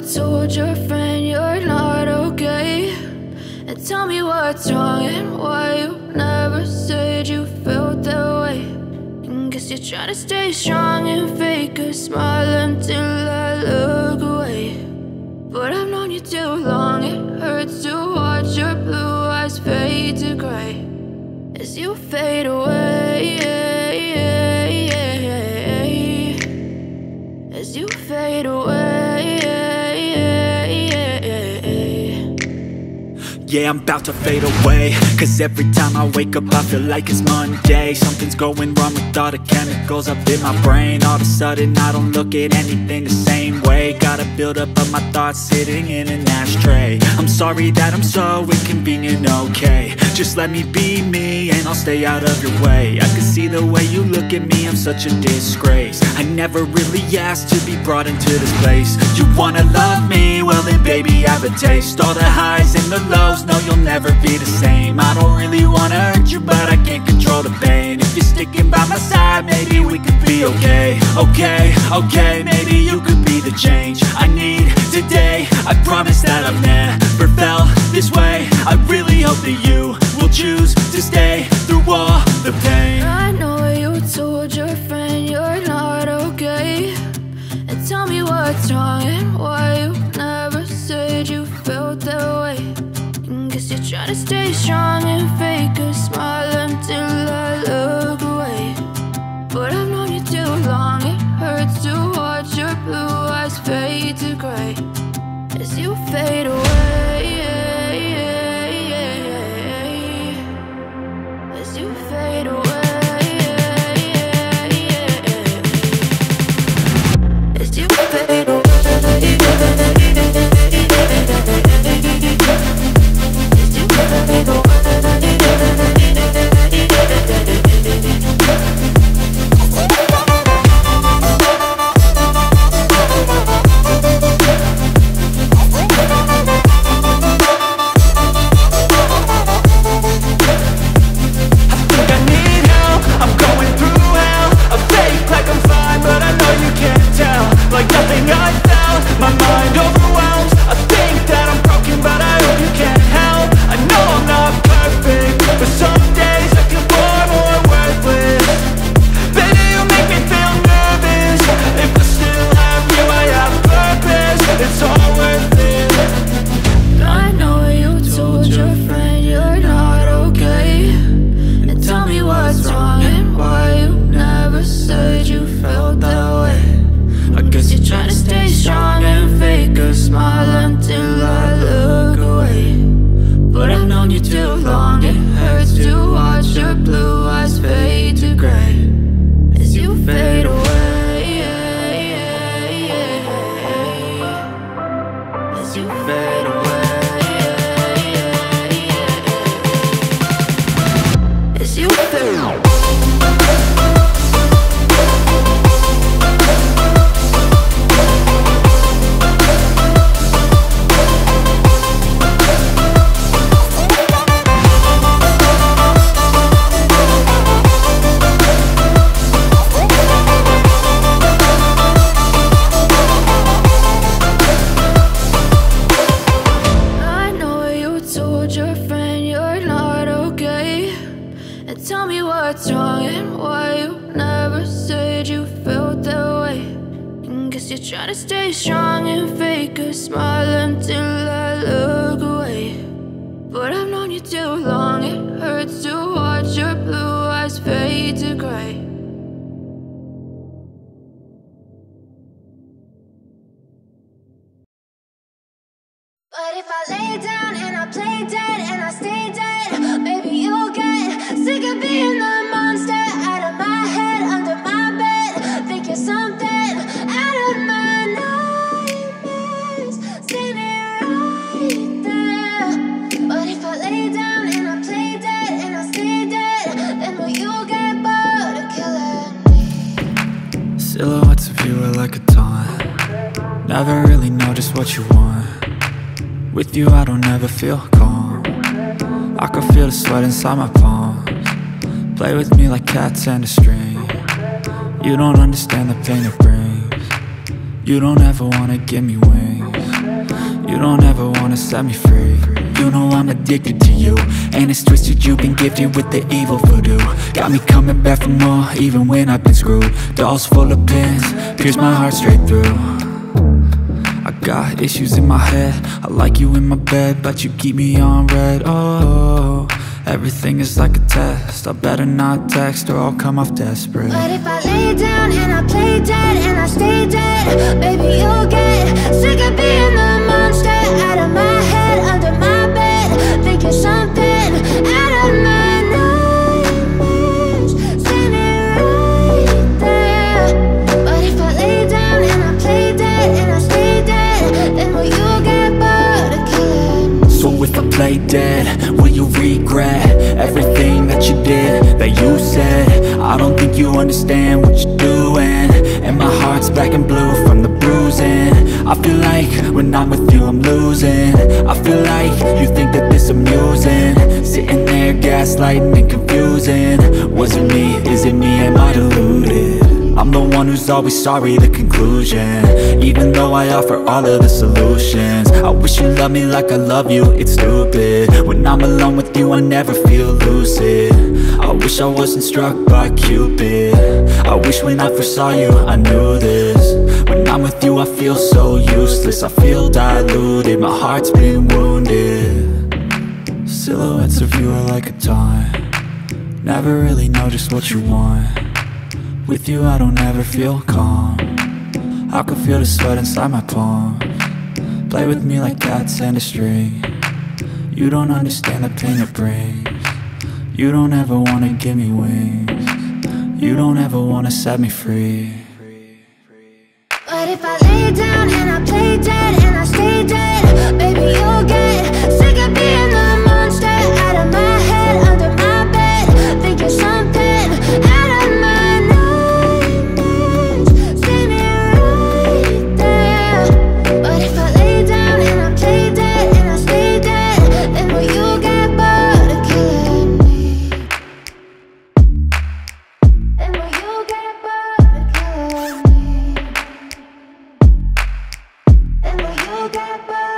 told your friend you're not okay? And tell me what's wrong and why you never said you felt that way. And guess you're trying to stay strong and fake a smile until I look away. But I've known you too long, it hurts to watch your blue eyes fade to gray as you fade away, as you fade away. Yeah, I'm about to fade away, cause every time I wake up I feel like it's Monday. Something's going wrong with all the chemicals up in my brain. All of a sudden I don't look at anything the same way. Got a buildup of my thoughts sitting in an ashtray. I'm sorry that I'm so inconvenient, okay? Just let me be me and I'll stay out of your way. I can see the way you look at me, I'm such a disgrace. I never really asked to be brought into this place. You wanna love me? Well then baby, have a taste. All the highs and the lows, no, you'll never be the same. I don't really wanna hurt you, but I can't control the pain. If you're sticking by my side, maybe we could be okay. Okay, maybe you could be the change I need today. I promise that I've never felt this way. I really hope that you will choose to stay through all the pain. I know you told your friend you're not okay. And tell me what's wrong and why you never said you felt that way. Guess you're trying to stay strong and fake a smile until I look away. But I've known you too long, it hurts to watch your blue eyes fade to gray as you fade away, as you fade away, as you fade away. But if I lay down and I play dead and I stay dead, maybe you'll get sick of being the monster out of my head, under my bed. Think you're something out of my nightmares. See me right there. But if I lay down and I play dead and I stay dead, then will you get bored of killing me? Silhouettes of you are like a taunt. Never really know just what you want. With you I don't ever feel calm. I can feel the sweat inside my palms. Play with me like cats and a string. You don't understand the pain it brings. You don't ever wanna give me wings. You don't ever wanna set me free. You know I'm addicted to you, and it's twisted, you've been gifted with the evil voodoo. Got me coming back for more, even when I've been screwed. Dolls full of pins, pierce my heart straight through. I got issues in my head, I like you in my bed, but you keep me on red. Oh, everything is like a test, I better not text or I'll come off desperate. But if I lay down and I play dead and I stay dead, baby, you'll get sick of being the monster out of my head, under my bed. Think you're something out of my nightmares, standing right there. But if I lay down and I play dead and I stay dead, then will you get bored of killing? So if I play dead, will you regret everything that you did, that you said? I don't think you understand what you're doing, and my heart's black and blue from the bruising. I feel like when I'm with you I'm losing. I feel like you think that this amusing, sitting there gaslighting and confusing. Was it me? Is it me? Am I deluded? I'm the one who's always sorry, the conclusion, even though I offer all of the solutions. I wish you loved me like I love you, it's stupid. When I'm alone with you I never feel lucid. I wish I wasn't struck by Cupid. I wish when I first saw you I knew this. When I'm with you I feel so useless, I feel diluted, my heart's been wounded. Silhouettes of you are like a taunt, never really know just what you want. With you I don't ever feel calm, I can feel the sweat inside my palms. Play with me like cats and a string. You don't understand the pain it brings. You don't ever wanna give me wings. You don't ever wanna set me free. But if I lay down and I play dead and I stay dead, baby, you'll get sick of being the monster out of my head, under my bed. Think you're something out of my nightmares, standing right there. But if I lay down and I play dead and I stay dead, then will you get bored of killing me? Then will you get bored of killing me? And will you get bored?